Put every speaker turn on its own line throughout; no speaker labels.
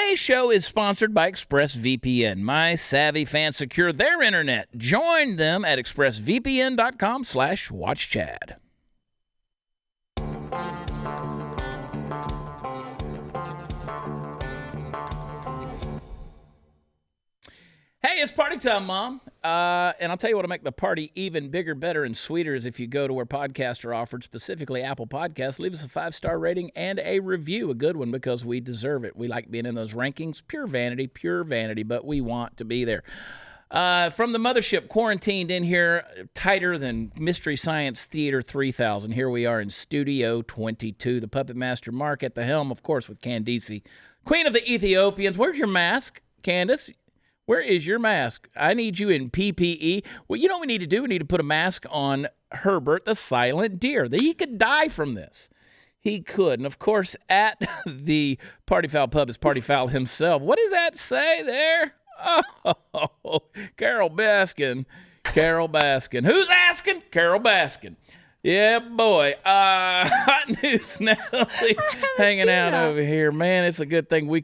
Today's show is sponsored by ExpressVPN. My savvy fans secure their internet. Join them at expressvpn.com/watchchad. Hey, it's party time, Mom. And I'll tell you what'll make the party even bigger, better, and sweeter is if you go to where podcasts are offered, specifically Apple Podcasts. Leave us a 5-star rating and a review, a good one, because we deserve it. We like being in those rankings. Pure vanity, but we want to be there. From the mothership, quarantined in here, tighter than Mystery Science Theater 3000. Here we are in Studio 22. The Puppet Master Mark at the helm, of course, with Candice, Queen of the Ethiopians. Where's your mask, Candace? Where is your mask? I need you in PPE. Well, you know what we need to do? We need to put a mask on Herbert, the silent deer. He could die from this. He could. And, of course, at the Party Foul Pub is Party Foul himself. What does that say there? Oh, Carol Baskin. Carol Baskin. Who's asking? Carol Baskin. Yeah, boy. Hot News Natalie hanging out over here. Man, it's a good thing we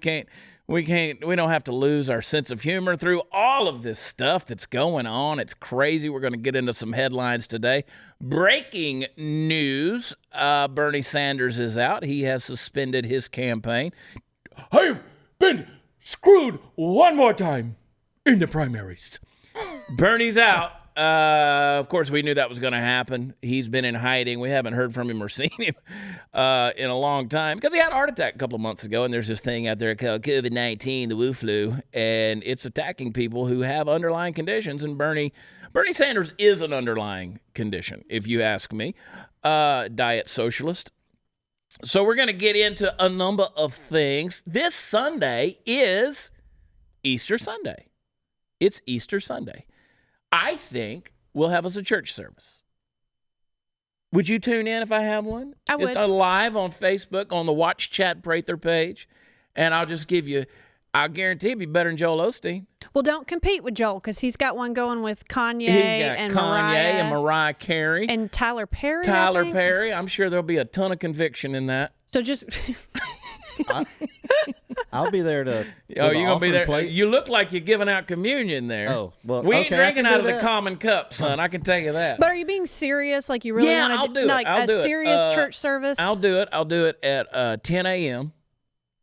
don't have to lose our sense of humor through all of this stuff that's going on. It's crazy. We're going to get into some headlines today. Breaking news. Bernie Sanders is out. He has suspended his campaign. I've been screwed one more time in the primaries. Bernie's out. Of course, we knew that was going to happen. He's been in hiding. We haven't heard from him or seen him in a long time because he had a heart attack a couple of months ago, and there's this thing out there called COVID-19, the Wu flu, and it's attacking people who have underlying conditions, and Bernie Sanders is an underlying condition, if you ask me. Diet socialist. So we're going to get into a number of things. This Sunday is Easter Sunday. It's Easter Sunday. I think we'll have us a church service. Would you tune in if I have one?
I would.
Just live on Facebook on the Watch Chad Prather page, and I'll just give you, I'll guarantee it'll be better than Joel Osteen.
Well, don't compete with Joel because he's got one going with Kanye and
Mariah Carey.
And Tyler Perry.
Tyler Perry. I'm sure there'll be a ton of conviction in that.
So just...
I'll be there to.
Oh, you're gonna be there.
Plate.
You look like you're giving out communion there.
Oh, well,
we ain't drinking out of
that.
the common cup, son. I can tell you that.
But are you being serious? Like you really
yeah,
want to
do it.
like
I'll
a
do
serious
it.
church service?
I'll do it. I'll do it at 10 a.m.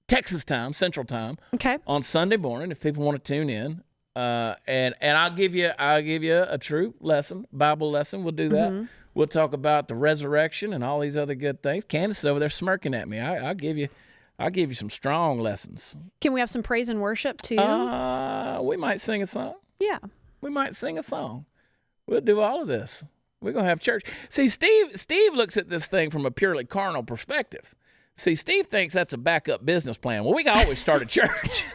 Texas time, Central Time.
Okay.
On Sunday morning, if people want to tune in, and I'll give you a true lesson, Bible lesson. We'll do that. Mm-hmm. We'll talk about the resurrection and all these other good things. Candace is over there smirking at me. I'll give you some strong lessons.
Can we have some praise and worship too?
We might sing a song.
Yeah.
We might sing a song. We'll do all of this. We're going to have church. See, Steve looks at this thing from a purely carnal perspective. See, Steve thinks that's a backup business plan. Well, we can always start a church.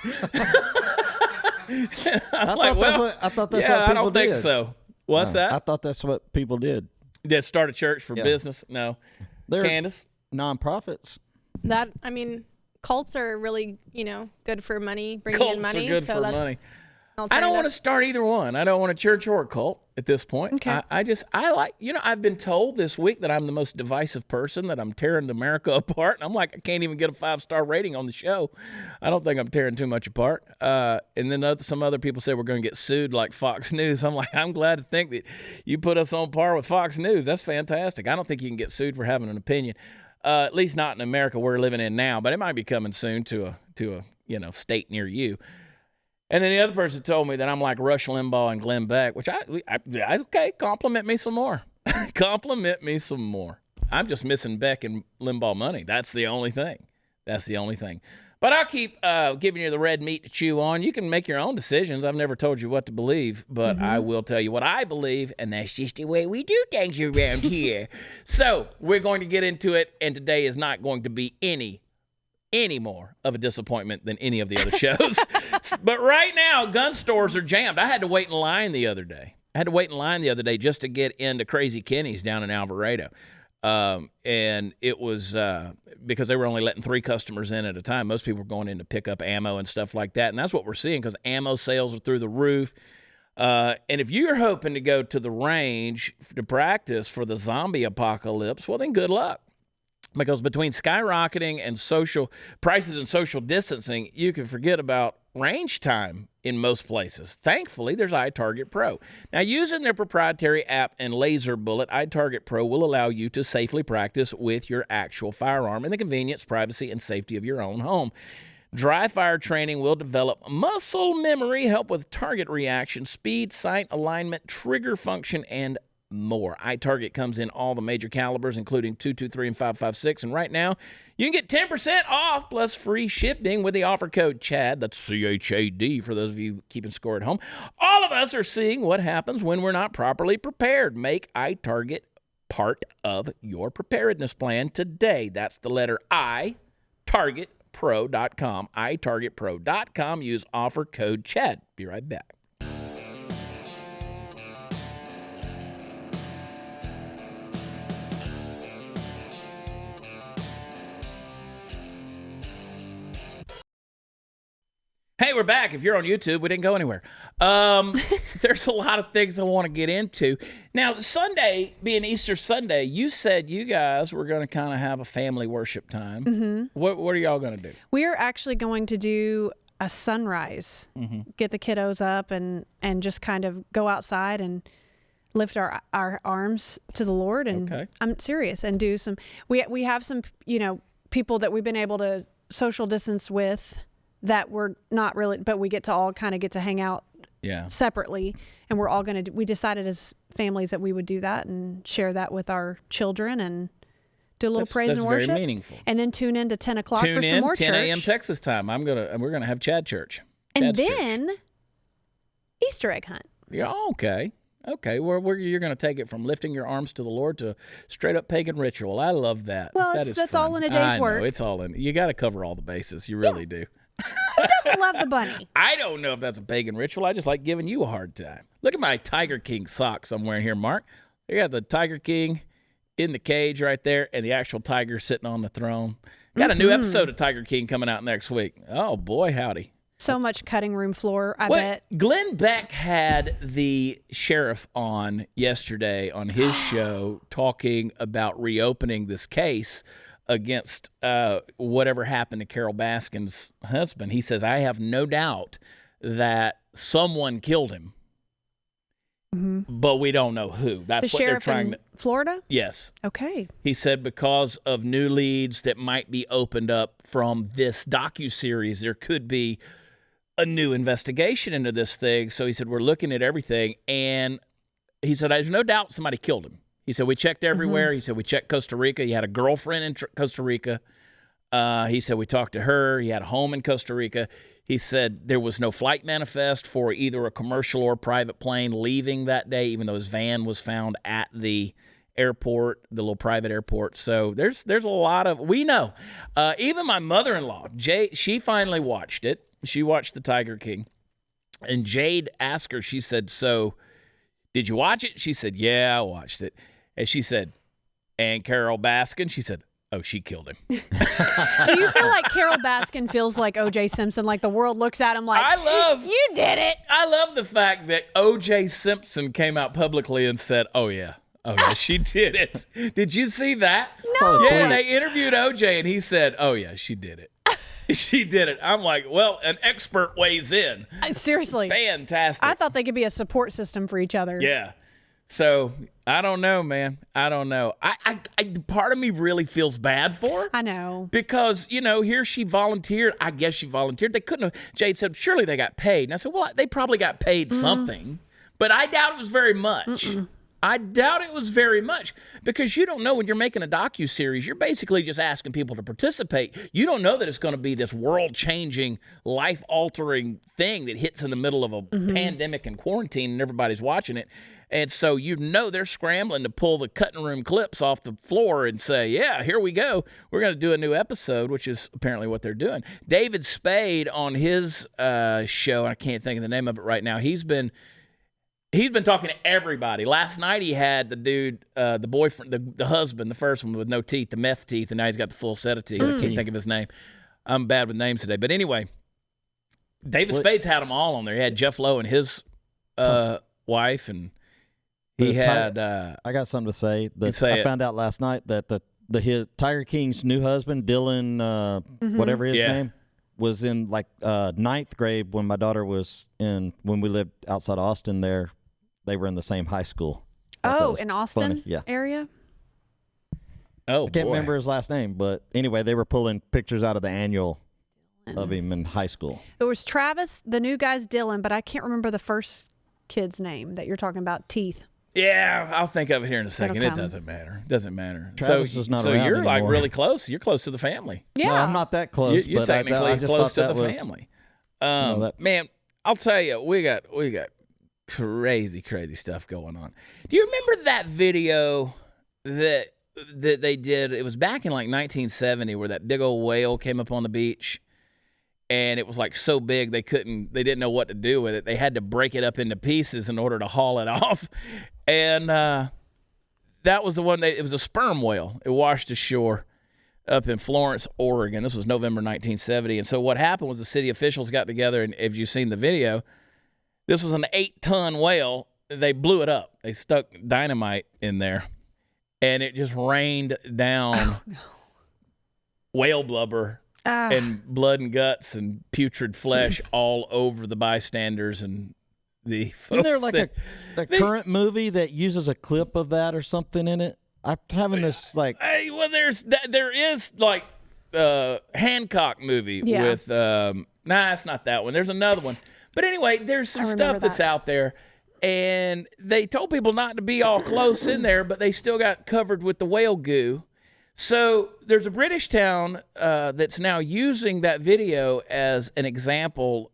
I thought that's what people did.
I don't think so. What's that?
I thought that's what people did.
Did start a church for business? No.
They're
Candace?
nonprofits.
Cults are really, good for money, bringing
Cults
in money.
Are good
so
for
that's
money. I don't want to start either one. I don't want a church or a cult at this point.
Okay.
I like, I've been told this week that I'm the most divisive person, that I'm tearing America apart. And I'm like, I can't even get a 5-star rating on the show. I don't think I'm tearing too much apart. And then some other people say we're going to get sued like Fox News. I'm like, I'm glad to think that you put us on par with Fox News. That's fantastic. I don't think you can get sued for having an opinion. At least not in America we're living in now, but it might be coming soon to a state near you. And then the other person told me that I'm like Rush Limbaugh and Glenn Beck, which okay, compliment me some more. Compliment me some more. I'm just missing Beck and Limbaugh money. That's the only thing. But I'll keep giving you the red meat to chew on. You can make your own decisions. I've never told you what to believe, but I will tell you what I believe, and that's just the way we do things around here. So we're going to get into it, and today is not going to be any more of a disappointment than any of the other shows. But right now, gun stores are jammed. I had to wait in line the other day. Just to get into Crazy Kenny's down in Alvarado. And it was because they were only letting 3 customers in at a time. Most people were going in to pick up ammo and stuff like that. And that's what we're seeing because ammo sales are through the roof. And if you're hoping to go to the range to practice for the zombie apocalypse, well, then good luck. Because between skyrocketing and social prices and social distancing, you can forget about range time in most places. Thankfully, there's iTarget Pro. Now, using their proprietary app and laser bullet, iTarget Pro will allow you to safely practice with your actual firearm in the convenience, privacy, and safety of your own home. Dry fire training will develop muscle memory, help with target reaction, speed, sight alignment, trigger function, and more. iTarget comes in all the major calibers, including .223 and .556, and right now you can get 10% off plus free shipping with the offer code CHAD. That's CHAD for those of you keeping score at home. All of us are seeing what happens when we're not properly prepared. Make iTarget part of your preparedness plan today. That's the letter I, targetpro.com, itargetpro.com. Use offer code CHAD. Be right back. Hey, we're back. If you're on YouTube, we didn't go anywhere. There's a lot of things I want to get into. Now, Sunday, being Easter Sunday, you said you guys were going to kind of have a family worship time. Mm-hmm. What are y'all going to do?
We are actually going to do a sunrise, get the kiddos up and just kind of go outside and lift our arms to the Lord. And
okay.
I'm serious, and do some, we have some, people that we've been able to social distance with that we're not really, but we get to hang out separately. And we're all we decided as families that we would do that and share that with our children and do a little praise and worship.
Very meaningful.
And then tune in to 10 o'clock for some more
10
church.
10 a.m. Texas time. We're going to have Chad Church.
And then Easter egg hunt.
Yeah, okay. Okay, you're going to take it from lifting your arms to the Lord to straight up pagan ritual. I love that.
Well, that's all in a day's work.
It's all in. You got to cover all the bases. You really do.
Who doesn't love the bunny?
I don't know if that's a pagan ritual. I just like giving you a hard time. Look at my Tiger King socks I'm wearing here, Mark. They got the Tiger King in the cage right there and the actual tiger sitting on the throne. Got a new episode of Tiger King coming out next week. Oh, boy, howdy.
So much cutting room floor, I bet.
Glenn Beck had the sheriff on yesterday on his show talking about reopening this case against whatever happened to Carol Baskin's husband. He says, I have no doubt that someone killed him, but we don't know who. That's what they're trying to...
Florida?
Yes.
Okay.
He said because of new leads that might be opened up from this docuseries, there could be a new investigation into this thing. So he said, we're looking at everything. And he said, there's no doubt somebody killed him. He said, we checked everywhere. He said, we checked Costa Rica. He had a girlfriend in Costa Rica. He said, we talked to her. He had a home in Costa Rica. He said there was no flight manifest for either a commercial or private plane leaving that day, even though his van was found at the airport, the little private airport. So there's a lot of, we know. Even my mother-in-law, Jade, she finally watched it. She watched the Tiger King. And Jade asked her, she said, so did you watch it? She said, yeah, I watched it. And she said, and Carol Baskin? She said, oh, she killed him.
Do you feel like Carol Baskin feels like O.J. Simpson? Like the world looks at him like, you did it.
I love the fact that O.J. Simpson came out publicly and said, oh, yeah, she did it. Did you see that?
No.
Yeah, they interviewed O.J. and he said, oh, yeah, she did it. She did it. I'm like, well, an expert weighs in.
Seriously.
Fantastic.
I thought they could be a support system for each other.
Yeah. So I don't know, man. I don't know. I part of me really feels bad for her.
I know.
Because, here she volunteered. I guess she volunteered. They couldn't have. Jade said, surely they got paid. And I said, well, they probably got paid something. But I doubt it was very much. I doubt it was very much because you don't know when you're making a docuseries, you're basically just asking people to participate. You don't know that it's going to be this world-changing, life-altering thing that hits in the middle of a pandemic and quarantine and everybody's watching it. And so they're scrambling to pull the cutting room clips off the floor and say, yeah, here we go. We're going to do a new episode, which is apparently what they're doing. David Spade on his show, I can't think of the name of it right now, He's been talking to everybody. Last night he had the dude, the boyfriend, the husband, the first one with no teeth, the meth teeth, and now he's got the full set of teeth. I can't think of his name. I'm bad with names today. But anyway, David Spade's had them all on there. He had Jeff Lowe and his wife, and he had...
I got something to say. I found out last night that the Tiger King's new husband, Dylan, whatever his name, was in like 9th grade when my daughter was when we lived outside Austin there. They were in the same high school.
Oh, in Austin area?
Oh, I can't remember his last name, but anyway, they were pulling pictures out of the annual of him in high school.
It was Travis, the new guy's Dylan, but I can't remember the first kid's name that you're talking about, Teeth.
Yeah, I'll think of it here in a second. It doesn't matter. Doesn't matter.
Travis is not
so
around
you're
anymore.
like really close. You're close to the family.
Yeah.
No, I'm not that close.
You're
but
technically
I just
close to
thought
the
that was,
family. Man, I'll tell you, we got crazy stuff going on. Do you remember that video that they did? It was back in like 1970 where that big old whale came up on the beach. And it was like so big they didn't know what to do with it. They had to break it up into pieces in order to haul it off. And that was the one it was a sperm whale. It washed ashore up in Florence, Oregon. This was November 1970. And so what happened was the city officials got together, and if you've seen the video, this was an 8-ton whale. They blew it up. They stuck dynamite in there, and it just rained down whale blubber and blood and guts and putrid flesh all over the bystanders and the folks.
Isn't there like a current movie that uses a clip of that or something in it? I'm having this like.
Well, there is like Hancock movie with it's not that one. There's another one. But anyway, there's some stuff that's out there, and they told people not to be all close in there, but they still got covered with the whale goo. So there's a British town that's now using that video as an example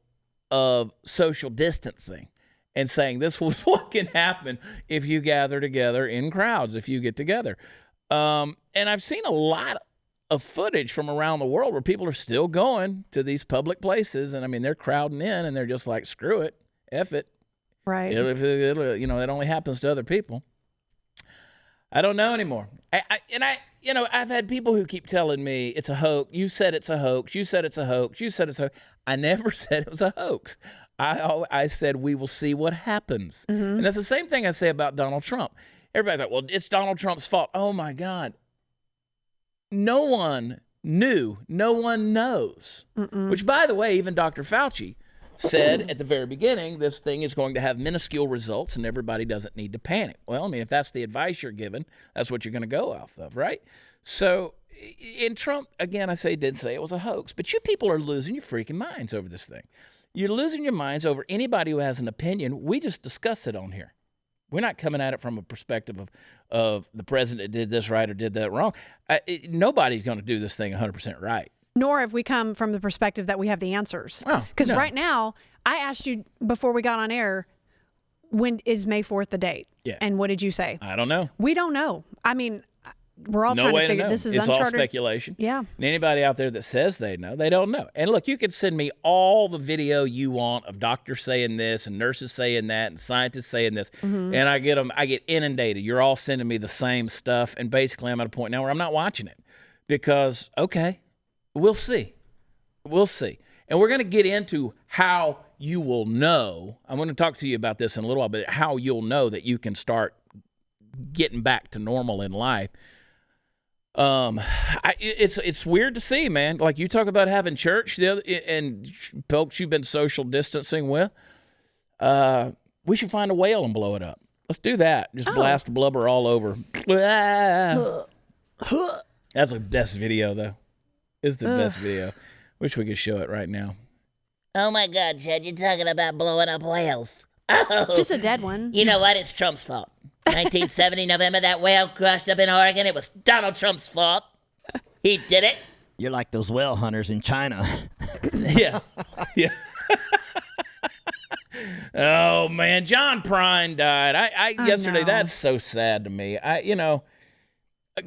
of social distancing and saying this was what can happen if you gather together in crowds, if you get together. And I've seen a lot of footage from around the world where people are still going to these public places. And, I mean, they're crowding in and they're just like, screw it, F it.
Right.
It only happens to other people. I don't know anymore. I've had people who keep telling me it's a hoax. You said it's a hoax. You said it's a hoax. You said it's a hoax. I never said it was a hoax. I said we will see what happens. Mm-hmm. And that's the same thing I say about Donald Trump. Everybody's like, well, it's Donald Trump's fault. Oh, my God. No one knew. No one knows. Mm-mm. Which, by the way, even Dr. Fauci said at the very beginning, this thing is going to have minuscule results and everybody doesn't need to panic. Well, I mean, if that's the advice you're given, that's what you're going to go off of, right? So in Trump, again, did say it was a hoax, but you people are losing your freaking minds over this thing. You're losing your minds over anybody who has an opinion. We just discuss it on here. We're not coming at it from a perspective of the president did this right or did that wrong. Nobody's going to do this thing 100% right.
Nor have we come from the perspective that we have the answers. Because right now, I asked you before we got on air, when is May 4th the date?
Yeah.
And what did you say?
I don't know.
We don't know. I mean, we're all trying to figure this is uncharted.
It's all speculation.
Yeah.
And anybody out there that says they know, they don't know. And look, you can send me all the video you want of doctors saying this and nurses saying that and scientists saying this. Mm-hmm. And I get inundated. You're all sending me the same stuff. And basically, I'm at a point now where I'm not watching it because, okay, we'll see. We'll see. And we're going to get into how you will know. I'm going to talk to you about this in a little while, but how you'll know that you can start getting back to normal in life. It's weird to see, man. Like you talk about having church and folks you've been social distancing with. We should find a whale and blow it up. Let's do that. Just blast blubber all over. That's the best video, though. It's the best video. Wish we could show it right now.
Oh my God, Chad, you're talking about blowing up whales. Oh,
just a dead one.
You know what? It's Trump's fault. 1970 November, that whale crashed up in Oregon. It was Donald Trump's fault. He did it.
You're like those whale hunters in China.
Yeah. Oh man, John Prine died. I yesterday. Know. That's so sad to me.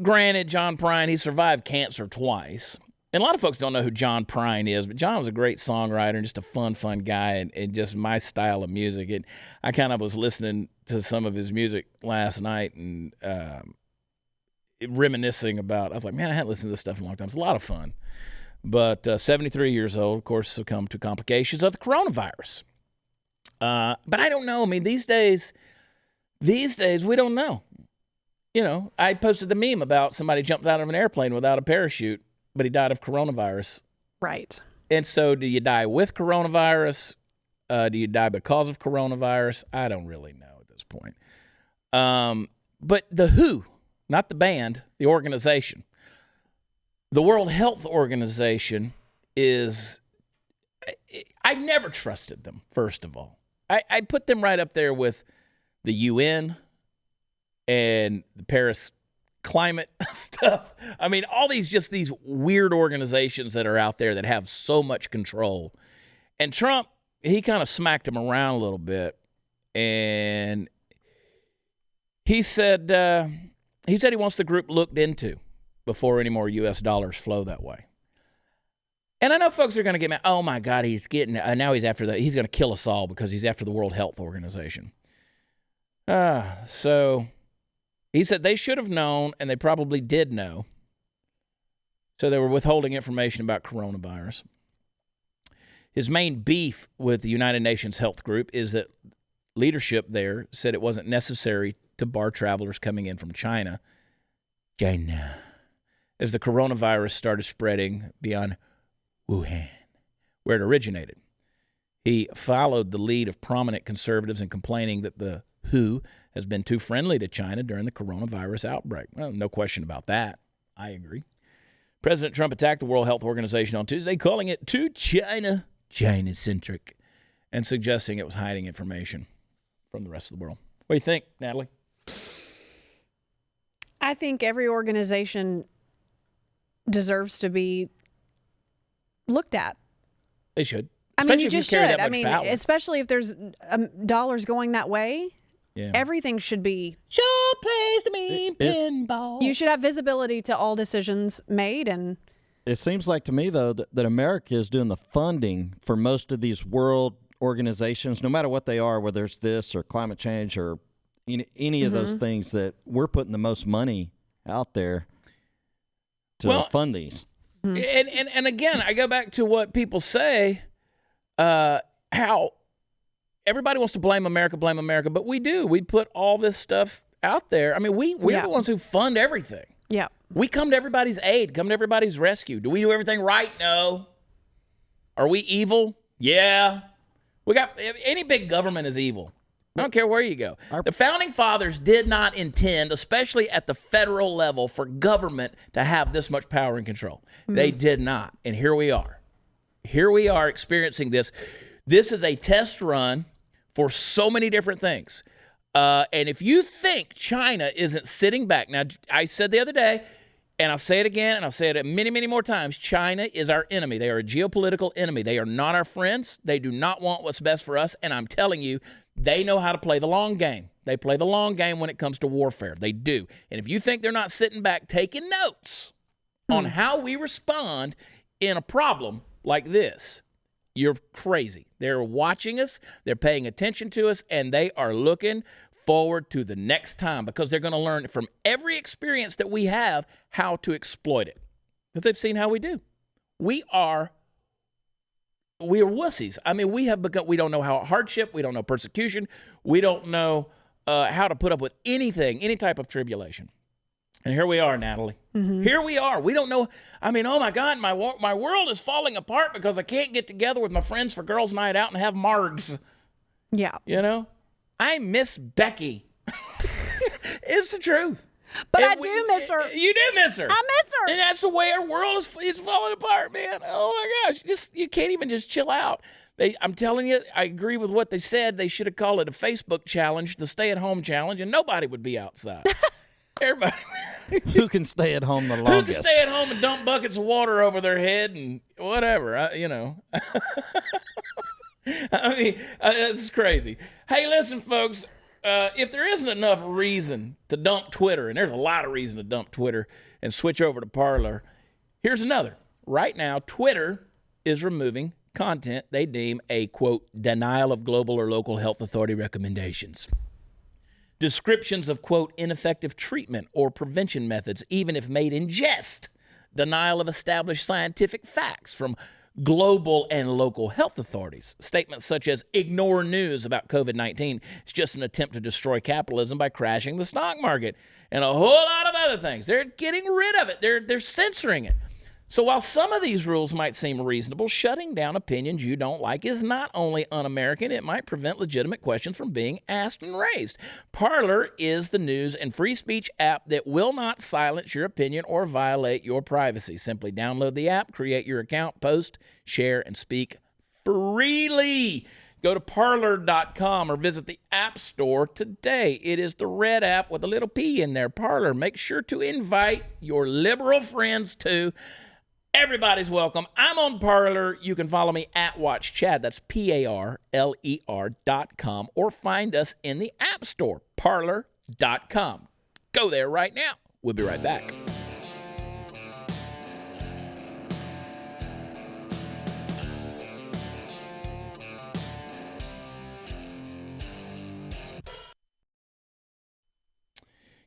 Granted, John Prine, he survived cancer twice. And a lot of folks don't know who John Prine is, but John was a great songwriter and just a fun guy and just my style of music. And I kind of was listening to some of his music last night and reminiscing about, I was like, man, I hadn't listened to this stuff in a long time. It's a lot of fun. But 73 years old, of course, succumbed to complications of the coronavirus. But I don't know. I mean, these days, we don't know. I posted the meme about somebody jumped out of an airplane without a parachute, but he died of coronavirus.
Right.
And so do you die with coronavirus? Do you die because of coronavirus? I don't really know at this point. But the WHO, not the band, the organization, the World Health Organization is, I've never trusted them, first of all. I put them right up there with the UN and the Paris climate stuff. I mean, all these weird organizations that are out there that have so much control. And Trump, he kind of smacked him around a little bit. And he said he wants the group looked into before any more U.S. dollars flow that way. And I know folks are going to get mad. Oh, my God, he's getting now he's after he's going to kill us all because he's after the World Health Organization. So he said they should have known, and they probably did know. So they were withholding information about coronavirus. His main beef with the United Nations Health Group is that leadership there said it wasn't necessary to bar travelers coming in from China, as the coronavirus started spreading beyond Wuhan, where it originated. He followed the lead of prominent conservatives in complaining that the WHO has been too friendly to China during the coronavirus outbreak. Well, no question about that. I agree. President Trump attacked the World Health Organization on Tuesday, calling it too China-centric, and suggesting it was hiding information from the rest of the world. What do you think, Natalie?
I think every organization deserves to be looked at.
They should.
I mean, you just should. I mean, especially if there's dollars going that way. Yeah. Everything should be.
Sure plays the mean pinball.
You should have visibility to all decisions made, and
it seems like to me though that America is doing the funding for most of these world organizations, no matter what they are, whether it's this or climate change or any of those things, that we're putting the most money out there to fund these.
And again, I go back to what people say, how everybody wants to blame America, but we do. We put all this stuff out there. I mean, we're the ones who fund everything.
Yeah.
We come to everybody's aid, come to everybody's rescue. Do we do everything right? No. Are we evil? Yeah. Any big government is evil. I don't care where you go. The Founding Fathers did not intend, especially at the federal level, for government to have this much power and control. They did not. And here we are. Here we are experiencing this. This is a test run for so many different things. And if you think China isn't sitting back, now I said the other day, and I'll say it again, and I'll say it many, many more times, China is our enemy. They are a geopolitical enemy. They are not our friends. They do not want what's best for us. And I'm telling you, they know how to play the long game. They play the long game when it comes to warfare. They do. And if you think they're not sitting back taking notes on how we respond in a problem like this, you're crazy. They're watching us, they're paying attention to us, and they are looking forward to the next time because they're going to learn from every experience that we have how to exploit it. Because they've seen how we do. We are wussies. I mean, we don't know how hardship, we don't know persecution, we don't know how to put up with anything, any type of tribulation. And here we are, Natalie. Here we are. We don't know. I mean, oh my God, my world is falling apart because I can't get together with my friends for girls' night out and have margs.
Yeah.
You know? I miss Becky. It's the truth.
But I do miss her.
You do miss her.
I miss her.
And that's the way our world is falling apart, man. Oh my gosh. You can't even just chill out. I'm telling you, I agree with what they said. They should have called it a Facebook challenge, the stay-at-home challenge, and nobody would be outside. Everybody.
Who can stay at home the longest?
Who can stay at home and dump buckets of water over their head and whatever, I mean, this is crazy. Hey, listen, folks. If there isn't enough reason to dump Twitter, and there's a lot of reason to dump Twitter and switch over to Parler, here's another. Right now, Twitter is removing content they deem a, quote, denial of global or local health authority recommendations. Descriptions of, quote, ineffective treatment or prevention methods, even if made in jest. Denial of established scientific facts from global and local health authorities. Statements such as ignore news about COVID-19 is just an attempt to destroy capitalism by crashing the stock market, and a whole lot of other things. They're getting rid of it. They're censoring it. So while some of these rules might seem reasonable, shutting down opinions you don't like is not only un-American, it might prevent legitimate questions from being asked and raised. Parler is the news and free speech app that will not silence your opinion or violate your privacy. Simply download the app, create your account, post, share, and speak freely. Go to Parler.com or visit the App Store today. It is the red app with a little P in there, Parler. Make sure to invite your liberal friends too. Everybody's welcome. I'm on Parler. You can follow me at Watch Chad. That's Parler.com, or find us in the App Store, Parler.com. Go there right now. We'll be right back.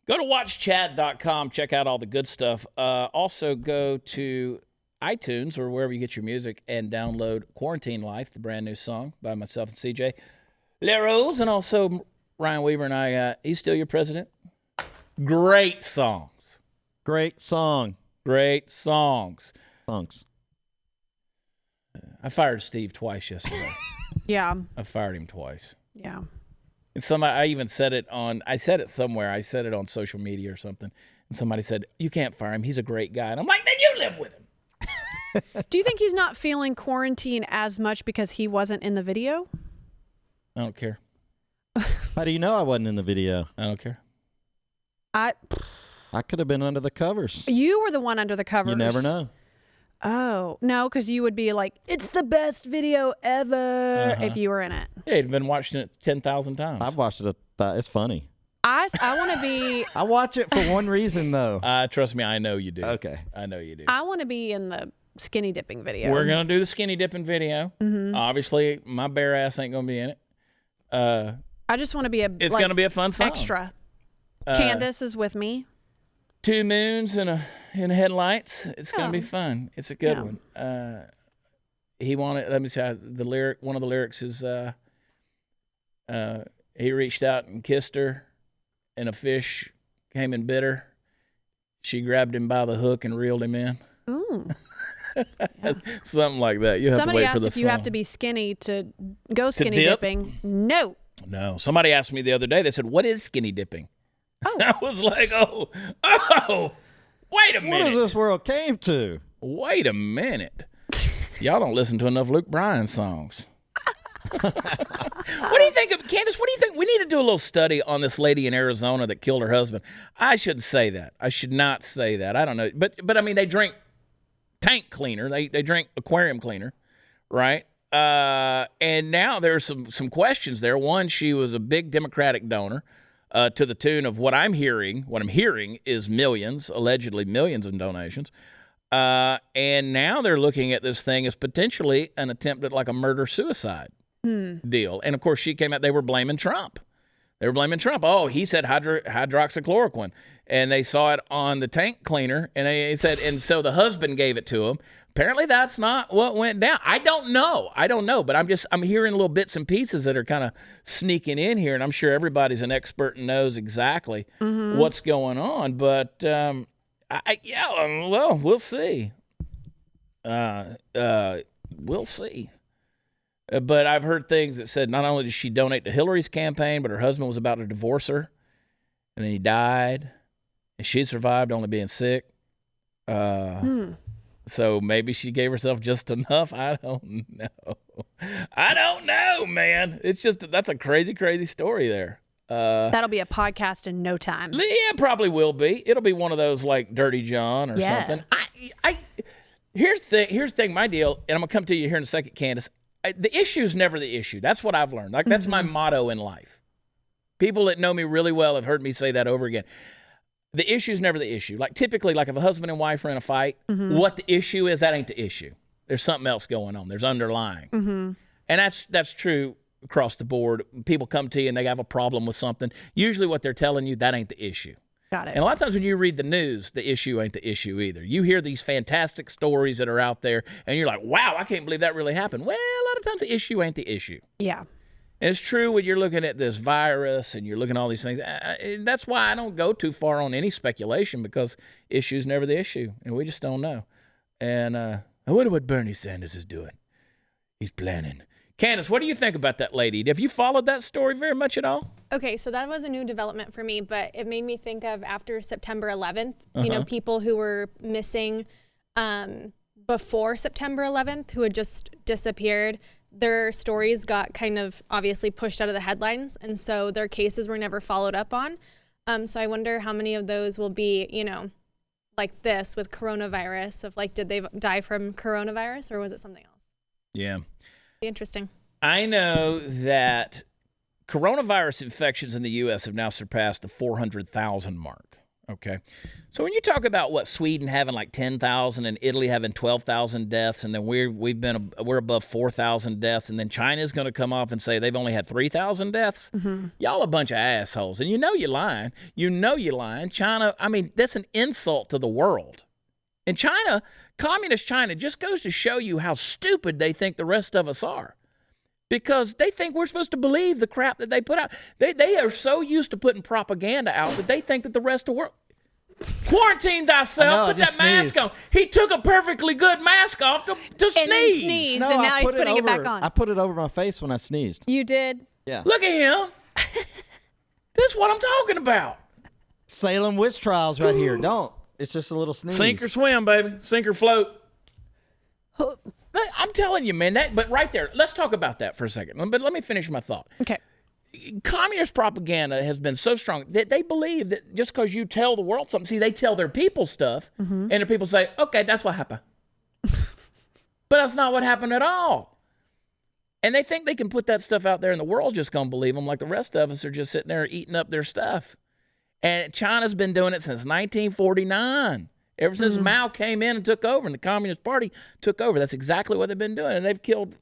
Go to watchchad.com. Check out all the good stuff. Also go to iTunes or wherever you get your music and download Quarantine Life, the brand new song by myself and CJ LaRose, and also Ryan Weaver and I. He's Still Your President. Great songs.
Great song.
Great songs.
Songs.
I fired Steve twice yesterday.
Yeah.
I fired him twice.
Yeah.
And I even said it I said it somewhere. I said it on social media or something. And somebody said, you can't fire him. He's a great guy. And I'm like, then you live with him.
Do you think he's not feeling quarantine as much because he wasn't in the video?
I don't care.
How do you know I wasn't in the video?
I don't care.
I could have been under the covers.
You were the one under the covers.
You never know.
Oh, no, because you would be like, it's the best video ever if you were in it.
Yeah, you'd been watching it 10,000 times.
I've watched it. It's funny.
I want to be...
I watch it for one reason, though.
Trust me, I know you do.
Okay.
I know you do.
I want to be in the skinny dipping video.
We're going to do the skinny dipping video. Mm-hmm. Obviously, my bare ass ain't going to be in it.
I just want to be
It's going to be a fun song.
Extra. Candace is with me.
2 moons and headlights. It's going to be fun. It's a good one. He wanted, let me say, one of the lyrics is, he reached out and kissed her, and a fish came and bit her. She grabbed him by the hook and reeled him in.
Ooh.
Something like that. You have
Somebody
to wait
asked
for the
if
song.
you have to be skinny to go skinny
dip?
dipping. No.
No. Somebody asked me the other day, they said, what is skinny dipping?
Oh.
I was like, wait a minute.
What has this world came to?
Wait a minute. Y'all don't listen to enough Luke Bryan songs. What do you think of, Candace, what do you think? We need to do a little study on this lady in Arizona that killed her husband. I should say that. I should not say that. I don't know. But I mean, they drink tank cleaner. They drink aquarium cleaner, right? And now there's some questions there. One, she was a big Democratic donor. To the tune of what I'm hearing is millions, allegedly millions in donations. And now they're looking at this thing as potentially an attempt at like a murder-suicide deal. And, of course, she came out, they were blaming Trump. Oh, he said hydroxychloroquine. And they saw it on the tank cleaner, and they said, and so the husband gave it to him. Apparently that's not what went down. I don't know, but I'm hearing little bits and pieces that are kind of sneaking in here, and I'm sure everybody's an expert and knows exactly what's going on. But well, we'll see. We'll see. But I've heard things that said not only did she donate to Hillary's campaign, but her husband was about to divorce her, and then he died, and she survived only being sick. So maybe she gave herself just enough. I don't know, man. It's just, that's a crazy, crazy story there.
That'll be a podcast in no time.
Yeah, probably will be. It'll be one of those like Dirty John or something. Here's the thing, my deal, and I'm gonna come to you here in a second, Candace. The issue is never the issue. That's what I've learned. Like that's my motto in life. People that know me really well have heard me say that over again. The issue is never the issue. Like typically, like if a husband and wife are in a fight, what the issue is, that ain't the issue. There's something else going on. There's underlying. And that's true across the board. People come to you and they have a problem with something. Usually what they're telling you, that ain't the issue.
Got it.
And a lot of times when you read the news, the issue ain't the issue either. You hear these fantastic stories that are out there, and you're like, wow, I can't believe that really happened. Well, a lot of times the issue ain't the issue.
Yeah.
And it's true when you're looking at this virus and you're looking at all these things. That's why I don't go too far on any speculation, because issue's never the issue, and we just don't know. And I wonder what Bernie Sanders is doing. He's planning. Candace, what do you think about that lady? Have you followed that story very much at all?
Okay, so that was a new development for me, but it made me think of after September 11th, you know, people who were missing before September 11th who had just disappeared. Their stories got kind of obviously pushed out of the headlines, and so their cases were never followed up on. So I wonder how many of those will be, you know, like this with coronavirus, of like, did they die from coronavirus or was it something else?
Yeah.
Be interesting.
I know that coronavirus infections in the U.S. have now surpassed the 400,000 mark. Okay. So when you talk about what Sweden having like 10,000 and Italy having 12,000 deaths, and then we're above 4,000 deaths, and then China's going to come off and say they've only had 3,000 deaths. Y'all a bunch of assholes, and you know you're lying. You know you're lying. China, I mean, that's an insult to the world. And China, communist China, just goes to show you how stupid they think the rest of us are. Because they think we're supposed to believe the crap that they put out. They are so used to putting propaganda out that they think that the rest of the world... Quarantine thyself. Put that mask on. He took a perfectly good mask off to sneeze.
And he sneezed, and now he's putting it back on.
I put it over my face when I sneezed.
You did?
Yeah.
Look at him. This is what I'm talking about.
Salem witch trials right here. Don't. It's just a little sneeze.
Sink or swim, baby. Sink or float. I'm telling you, man. But right there, let's talk about that for a second. But let me finish my thought.
Okay.
Communist propaganda has been so strong that they believe that just because you tell the world something, see, they tell their people stuff, and the people say, okay, that's what happened. But that's not what happened at all. And they think they can put that stuff out there and the world's just going to believe them, like the rest of us are just sitting there eating up their stuff. And China's been doing it since 1949. Ever since Mao came in and took over and the Communist Party took over. That's exactly what they've been doing. And they've killed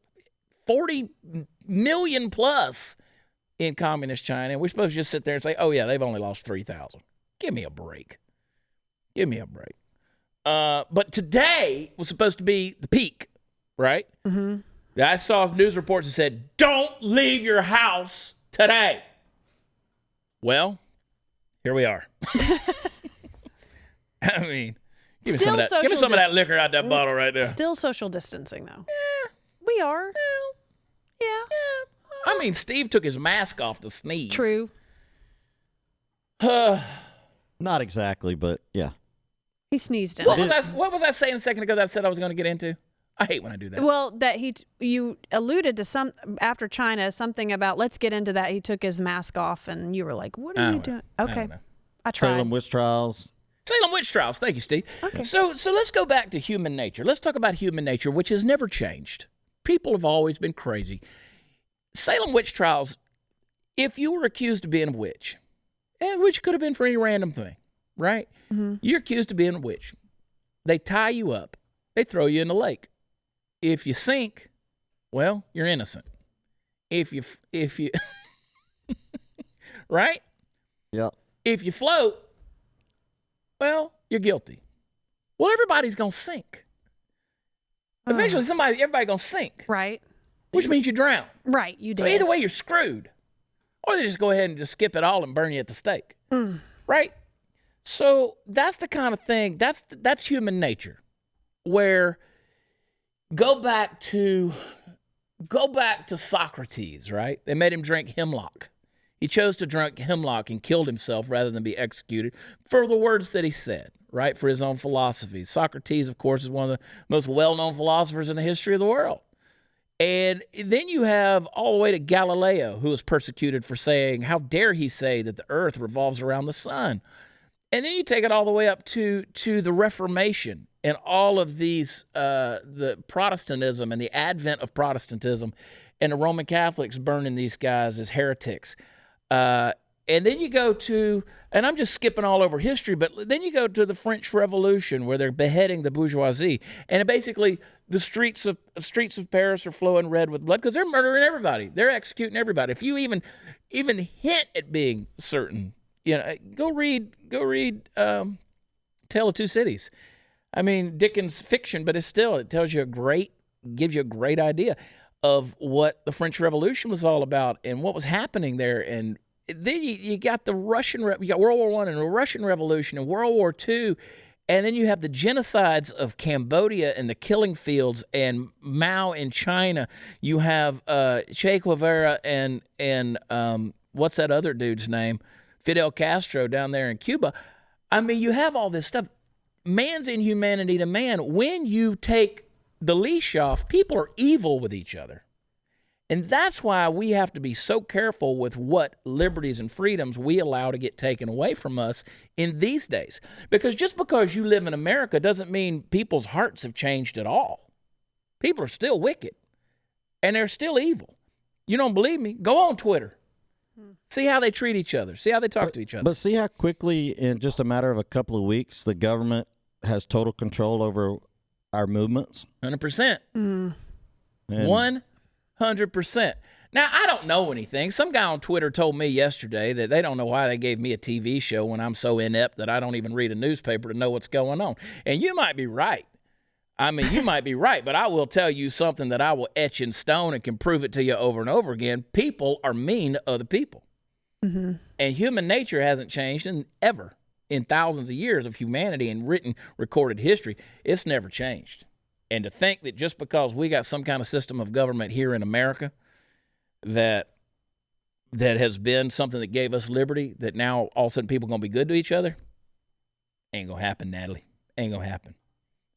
40 million plus in communist China. And we're supposed to just sit there and say, oh, yeah, they've only lost 3,000. Give me a break. Give me a break. But today was supposed to be the peak, right? I saw news reports that said, don't leave your house today. Well, here we are. I mean, give me some of that liquor out that bottle right there.
Still social distancing, though. Yeah. We are. Yeah.
I mean, Steve took his mask off to sneeze.
True.
Not exactly, but yeah.
He sneezed in
what
it.
What was I saying a second ago that I said I was going to get into? I hate when I do that.
Well, that you alluded to some after China, something about let's get into that. He took his mask off, and you were like, "What are you doing?" Okay, I tried.
Salem witch trials.
Salem witch trials. Thank you, Steve.
Okay.
So let's go back to human nature. Let's talk about human nature, which has never changed. People have always been crazy. Salem witch trials. If you were accused of being a witch, which could have been for any random thing, right? You're accused of being a witch. They tie you up. They throw you in the lake. If you sink, well, you're innocent. If you right?
Yeah.
If you float, well, you're guilty. Well, everybody's going to sink. Eventually, everybody going to sink.
Right.
Which means you drown.
Right, you did.
So either way, you're screwed. Or they just go ahead and just skip it all and burn you at the stake. Right? So that's the kind of thing, that's human nature. Where go back to Socrates, right? They made him drink hemlock. He chose to drink hemlock and killed himself rather than be executed for the words that he said, right? For his own philosophy. Socrates, of course, is one of the most well-known philosophers in the history of the world. And then you have all the way to Galileo, who was persecuted for saying, how dare he say that the earth revolves around the sun? And then you take it all the way up to the Reformation and all of these, the Protestantism and the advent of Protestantism and the Roman Catholics burning these guys as heretics. And then you go to, and I'm just skipping all over history, but then you go to the French Revolution where they're beheading the bourgeoisie. And basically the streets of Paris are flowing red with blood because they're murdering everybody. They're executing everybody. If you even hint at being certain, Go read Tale of Two Cities. I mean, Dickens' fiction, but it gives you a great idea of what the French Revolution was all about and what was happening there. And then you got you got World War I and the Russian Revolution and World War II. And then you have the genocides of Cambodia and the killing fields and Mao in China. You have Che Guevara and what's that other dude's name? Fidel Castro down there in Cuba. I mean, you have all this stuff. Man's inhumanity to man. When you take the leash off, people are evil with each other. And that's why we have to be so careful with what liberties and freedoms we allow to get taken away from us in these days. Because just because you live in America doesn't mean people's hearts have changed at all. People are still wicked, and they're still evil. You don't believe me? Go on Twitter. See how they treat each other. See how they talk to each other.
But see how quickly, in just a matter of a couple of weeks, the government has total control over our movements?
100%. 100%. Now, I don't know anything. Some guy on Twitter told me yesterday that they don't know why they gave me a TV show when I'm so inept that I don't even read a newspaper to know what's going on. And you might be right. I mean, you might be right, but I will tell you something that I will etch in stone and can prove it to you over and over again. People are mean to other people. Mm-hmm. And human nature hasn't changed ever in thousands of years of humanity and recorded history. It's never changed. And to think that just because we got some kind of system of government here in America that has been something that gave us liberty, that now all of a sudden people are going to be good to each other, ain't going to happen, Natalie. Ain't going to happen.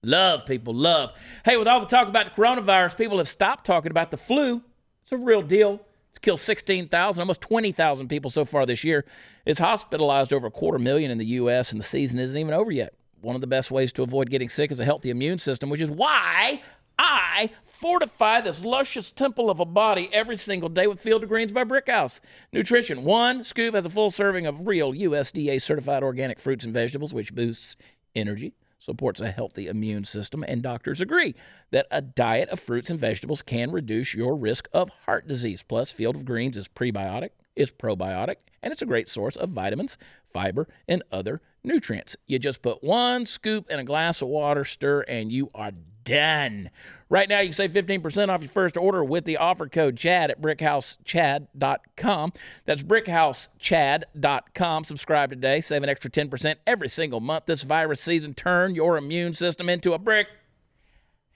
Love, people, love. Hey, with all the talk about the coronavirus, people have stopped talking about the flu. It's a real deal. It's killed 16,000, almost 20,000 people so far this year. It's hospitalized over 250,000 in the U.S., and the season isn't even over yet. One of the best ways to avoid getting sick is a healthy immune system, which is why I fortify this luscious temple of a body every single day with Field of Greens by Brickhouse. Nutrition. 1 scoop has a full serving of real USDA-certified organic fruits and vegetables, which boosts energy, supports a healthy immune system, and doctors agree that a diet of fruits and vegetables can reduce your risk of heart disease. Plus, Field of Greens is prebiotic, is probiotic, and it's a great source of vitamins, fiber, and other nutrients. You just put 1 scoop in a glass of water, stir, and you are done. Right now, you can save 15% off your first order with the offer code CHAD at brickhousechad.com. That's brickhousechad.com. Subscribe today. Save an extra 10% every single month this virus season. Turn your immune system into a brick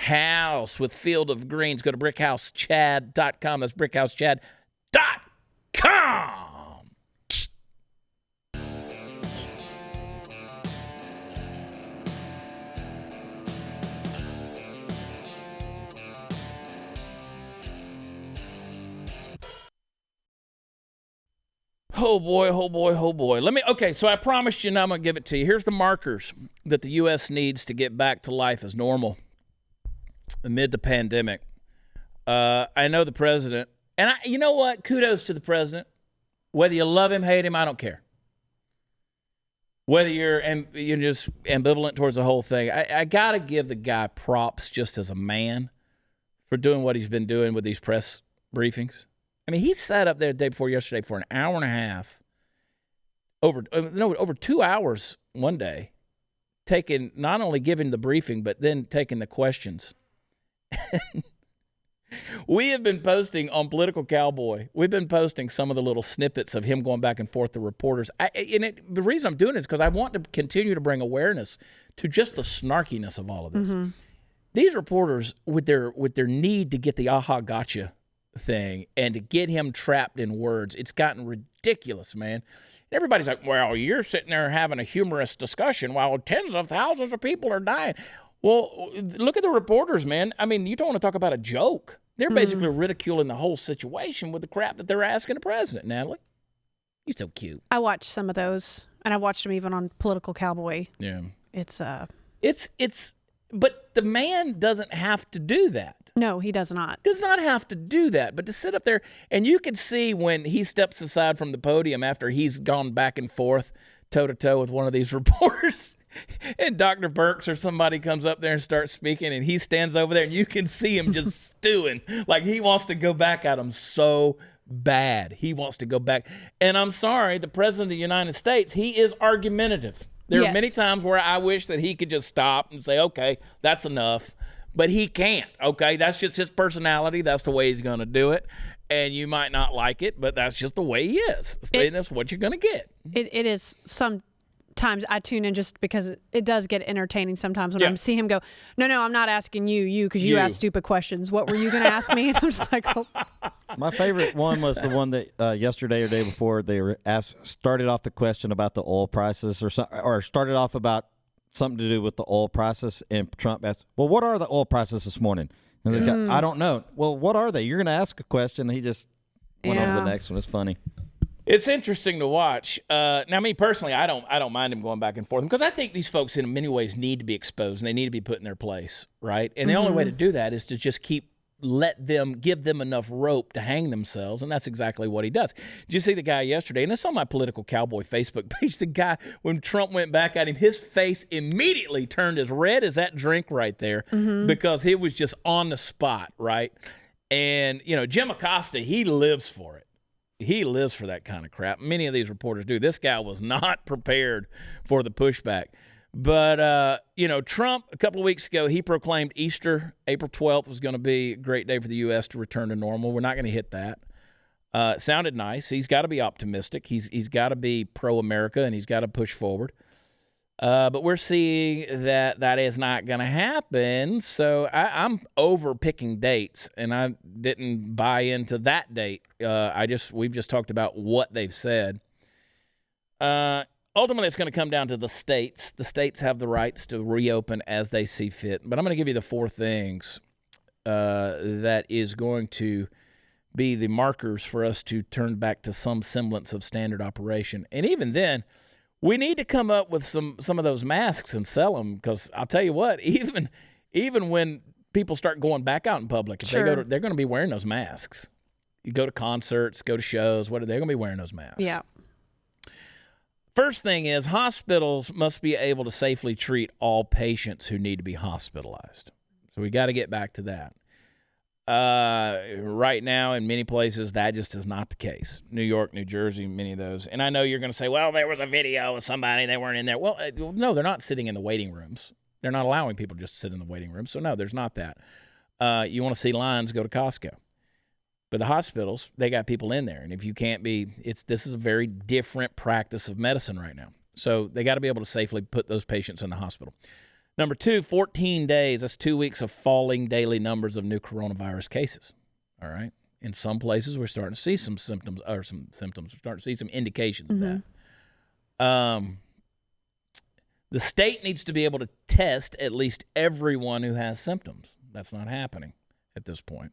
house with Field of Greens. Go to brickhousechad.com. That's brickhousechad.com. Oh boy, oh boy, oh boy. So I promised you, and I'm going to give it to you. Here's the markers that the U.S. needs to get back to life as normal amid the pandemic. I know the president, and you know what? Kudos to the president. Whether you love him, hate him, I don't care. Whether you're just ambivalent towards the whole thing, I got to give the guy props just as a man for doing what he's been doing with these press briefings. I mean, he sat up there the day before yesterday for an hour and a half, over 2 hours one day, not only giving the briefing, but then taking the questions. We have been posting on Political Cowboy. We've been posting some of the little snippets of him going back and forth to reporters. The reason I'm doing it is because I want to continue to bring awareness to just the snarkiness of all of this. Mm-hmm. These reporters, with their need to get the aha gotcha thing and to get him trapped in words, it's gotten ridiculous, man. Everybody's like, well, you're sitting there having a humorous discussion while tens of thousands of people are dying. Well, look at the reporters, man. I mean, you don't want to talk about a joke. They're basically ridiculing the whole situation with the crap that they're asking the president. Natalie, you're so cute.
I watched some of those, and I watched them even on Political Cowboy.
Yeah.
It's
but the man doesn't have to do that.
No, he does not.
Does not have to do that, but to sit up there, and you can see when he steps aside from the podium after he's gone back and forth, toe-to-toe with one of these reporters, and Dr. Burks or somebody comes up there and starts speaking, and he stands over there, and you can see him just stewing, like he wants to go back at him so bad. He wants to go back. And I'm sorry, the president of the United States, he is argumentative. There are many times where I wish that he could just stop and say, okay, that's enough. But he can't, okay? That's just his personality. That's the way he's going to do it. And you might not like it, but that's just the way he is. And that's what you're going to get.
It is sometimes I tune in just because it does get entertaining sometimes when I see him go, no, I'm not asking you, because you ask stupid questions. What were you going to ask me? And I'm just like, oh.
My favorite one was the one that yesterday or day before they were started off the question about the oil prices or started off about something to do with the oil prices, and Trump asked, well, what are the oil prices this morning? And the guy, I don't know. Well, what are they? You're going to ask a question, and he just went on to the next one. It's funny.
It's interesting to watch. Now, me personally, I don't mind him going back and forth because I think these folks in many ways need to be exposed and they need to be put in their place, right? And the only way to do that is to just give them enough rope to hang themselves, and that's exactly what he does. Did you see the guy yesterday? And it's on my Political Cowboy Facebook page. The guy, when Trump went back at him, his face immediately turned as red as that drink right there because he was just on the spot, right? And, Jim Acosta, he lives for it. He lives for that kind of crap. Many of these reporters do. This guy was not prepared for the pushback. But, Trump, a couple of weeks ago, he proclaimed Easter, April 12th, was going to be a great day for the U.S. to return to normal. We're not going to hit that. It sounded nice. He's got to be optimistic. He's got to be pro-America, and he's got to push forward. But we're seeing that is not going to happen. So I'm over picking dates, and I didn't buy into that date. We've just talked about what they've said. Ultimately, it's going to come down to the states. The states have the rights to reopen as they see fit. But I'm going to give you the 4 things that is going to be the markers for us to turn back to some semblance of standard operation. And even then, we need to come up with some of those masks and sell them, because I'll tell you what, even when people start going back out in public, if they're going to be wearing those masks. You go to concerts, go to shows, they're going to be wearing those masks.
Yeah.
First thing is, hospitals must be able to safely treat all patients who need to be hospitalized. So we got to get back to that. Right now, in many places, that just is not the case. New York, New Jersey, many of those. And I know you're going to say, well, there was a video of somebody, they weren't in there. Well, no, they're not sitting in the waiting rooms. They're not allowing people just to sit in the waiting room. So, no, there's not that. You want to see lines, go to Costco. But the hospitals, they got people in there. And if you can't this is a very different practice of medicine right now. So they got to be able to safely put those patients in the hospital. Number 2, 14 days. That's 2 weeks of falling daily numbers of new coronavirus cases. All right. In some places, we're starting to see some symptoms. We're starting to see some indications of that. The state needs to be able to test at least everyone who has symptoms. That's not happening at this point.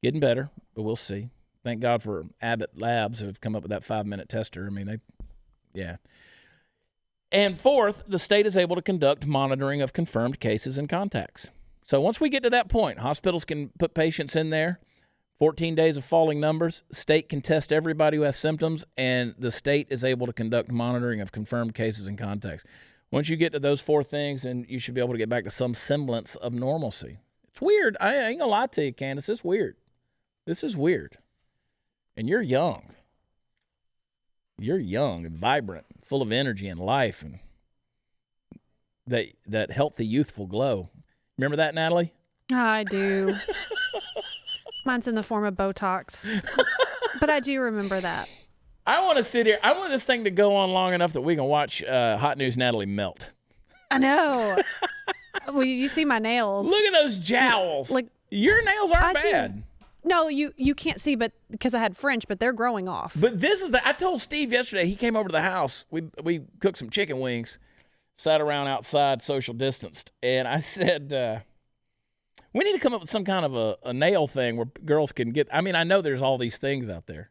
Getting better, but we'll see. Thank God for Abbott Labs who have come up with that 5-minute tester. I mean, And 4th, the state is able to conduct monitoring of confirmed cases and contacts. So once we get to that point, hospitals can put patients in there, 14 days of falling numbers, state can test everybody who has symptoms, and the state is able to conduct monitoring of confirmed cases and contacts. Once you get to those 4 things, then you should be able to get back to some semblance of normalcy. It's weird. I ain't gonna lie to you, Candace. It's weird. This is weird. And you're young. You're young and vibrant, full of energy and life, and that healthy, youthful glow. Remember that, Natalie?
I do. Mine's in the form of Botox. But I do remember that.
I want to sit here. I want this thing to go on long enough that we can watch Hot News Natalie melt.
I know. Well, you see my nails.
Look at those jowls. Like, your nails aren't bad.
Do. No, you can't see, but because I had French, but they're growing off.
But this is I told Steve yesterday, he came over to the house. We cooked some chicken wings, sat around outside, social distanced, and I said, we need to come up with some kind of a nail thing where girls can get, I mean, I know there's all these things out there,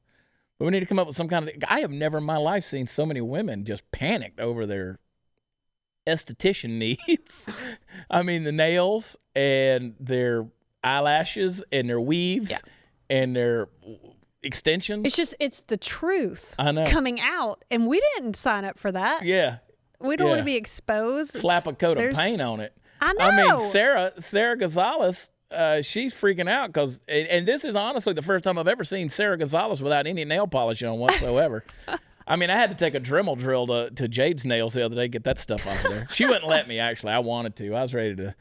but we need to come up with some kind of, I have never in my life seen so many women just panicked over their esthetician needs. I mean, the nails and their eyelashes and their weaves and their extensions. It's
the truth.
I know.
Coming out, and we didn't sign up for that.
Yeah.
We don't want to be exposed.
Slap a coat of paint on it.
I know.
I mean, Sarah Gonzalez, she's freaking out because, and this is honestly the first time I've ever seen Sarah Gonzalez without any nail polish on whatsoever. I mean, I had to take a Dremel drill to Jade's nails the other day to get that stuff off of there. She wouldn't let me, actually. I wanted to. I was ready to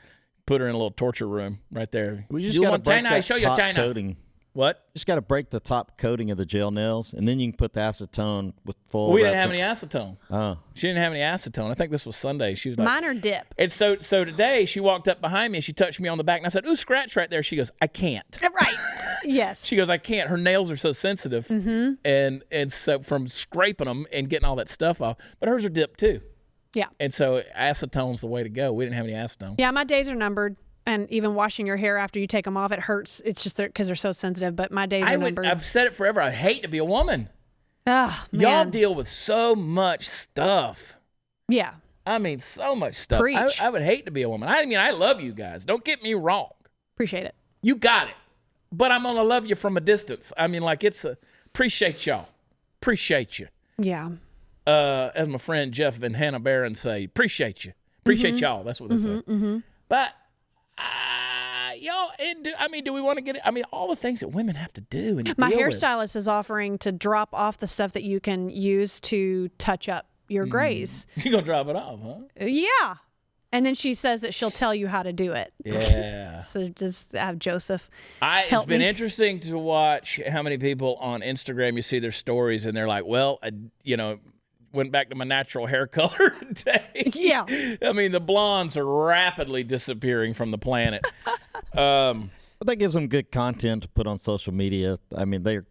put her in a little torture room right there.
We just got to break that top coating.
What?
Just got to break the top coating of the gel nails, and then you can put the acetone with full.
We didn't have any acetone. Oh. She didn't have any acetone. I think this was Sunday. She was like,
mine are dip.
And so today she walked up behind me and she touched me on the back and I said, "Ooh, scratch right there." She goes, "I can't."
Right. Yes.
She goes, "I can't." Her nails are so sensitive, and so from scraping them and getting all that stuff off. But hers are dipped too.
Yeah.
And so acetone's the way to go. We didn't have any acetone.
Yeah, my days are numbered. And even washing your hair after you take them off, it hurts. It's just because they're so sensitive. But my days are numbered.
I've said it forever. I hate to be a woman.
Oh, man.
Y'all deal with so much stuff.
Yeah.
I mean, so much stuff.
Preach.
I would hate to be a woman. I mean, I love you guys. Don't get me wrong.
Appreciate it.
You got it. But I'm going to love you from a distance. I mean, like appreciate y'all. Appreciate you.
Yeah.
As my friend Jeff and Hannah Barron say, appreciate you. Appreciate y'all. That's what they say. But... y'all, do we want to get it? I mean, all the things that women have to do. And
my hairstylist is offering to drop off the stuff that you can use to touch up your grays.
You're going to drop it off, huh?
Yeah. And then she says that she'll tell you how to do it.
Yeah.
So just have Joseph
It's been interesting to watch how many people on Instagram, you see their stories, and they're like, well, went back to my natural hair color today.
Yeah.
I mean, the blondes are rapidly disappearing from the planet.
But that gives them good content to put on social media. I mean, they're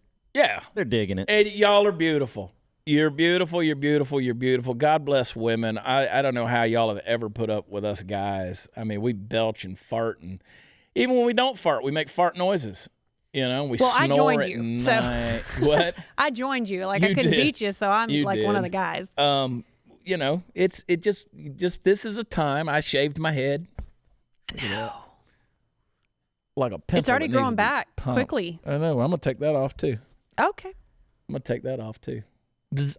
digging it.
And y'all are beautiful. You're beautiful. You're beautiful. You're beautiful. God bless women. I don't know how y'all have ever put up with us guys. I mean, we belch and fart, and even when we don't fart, we make fart noises. You know, we snore
I joined
at
you.
night. What?
I joined you. Like,
You
I couldn't
did.
beat you, so I'm one of the guys.
You know, it just this is a time I shaved my head.
No.
Like a pimple.
It's already
that needs
growing
to be
back
pumped.
quickly.
I know. I'm gonna take that off too.
Okay.
I'm gonna take that off too.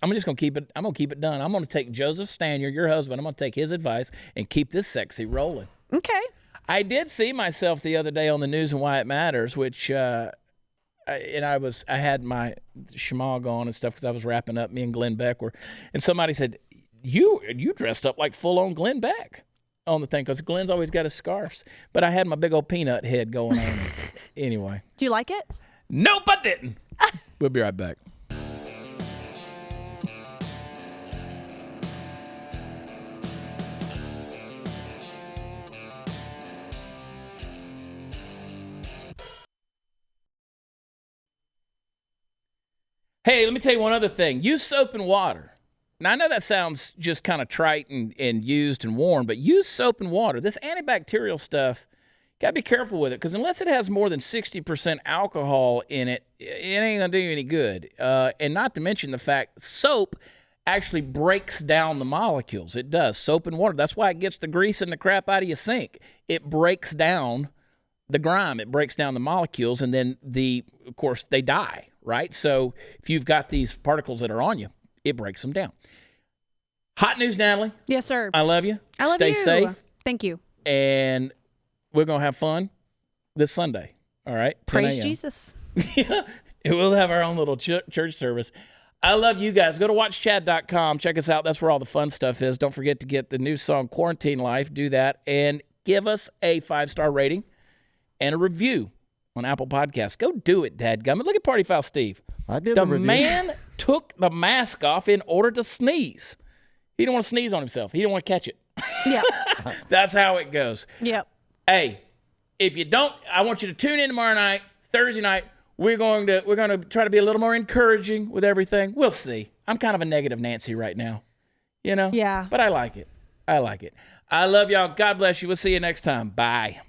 I'm just gonna keep it. I'm gonna keep it done. I'm gonna take Joseph Stanier, your husband. I'm gonna take his advice and keep this sexy rolling.
Okay.
I did see myself the other day on the News and Why It Matters, which I had my schmog on and stuff because I was wrapping up. Me and Glenn Beck were, and somebody said, "You dressed up like full on Glenn Beck." On the thing, because Glenn's always got his scarves. But I had my big old peanut head going on. Anyway.
Do you like it?
Nope, I didn't. We'll be right back. Hey, let me tell you one other thing. Use soap and water. Now, I know that sounds just kind of trite and used and worn, but use soap and water. This antibacterial stuff, got to be careful with it, because unless it has more than 60% alcohol in it, it ain't going to do you any good. And not to mention the fact soap actually breaks down the molecules. It does. Soap and water. That's why it gets the grease and the crap out of your sink. It breaks down the grime. It breaks down the molecules, and then, of course, they die, right? So if you've got these particles that are on you, it breaks them down. Hot news, Natalie.
Yes, sir.
I love you.
I love
you. Stay safe.
Thank you.
And we're going to have fun this Sunday. All right?
Praise Jesus.
Yeah. We'll have our own little church service. I love you guys. Go to watchchad.com. Check us out. That's where all the fun stuff is. Don't forget to get the new song, Quarantine Life. Do that. And give us a 5-star rating and a review on Apple Podcasts. Go do it, dadgummit. Look at Party Foul Steve.
I did
the
review.
Man took the mask off in order to sneeze. He didn't want to sneeze on himself. He didn't want to catch it.
Yeah.
That's how it goes.
Yep.
Hey, if you don't, I want you to tune in tomorrow night, Thursday night. We're going to try to be a little more encouraging with everything. We'll see. I'm kind of a negative Nancy right now, you know?
Yeah.
But I like it. I love y'all. God bless you. We'll see you next time. Bye.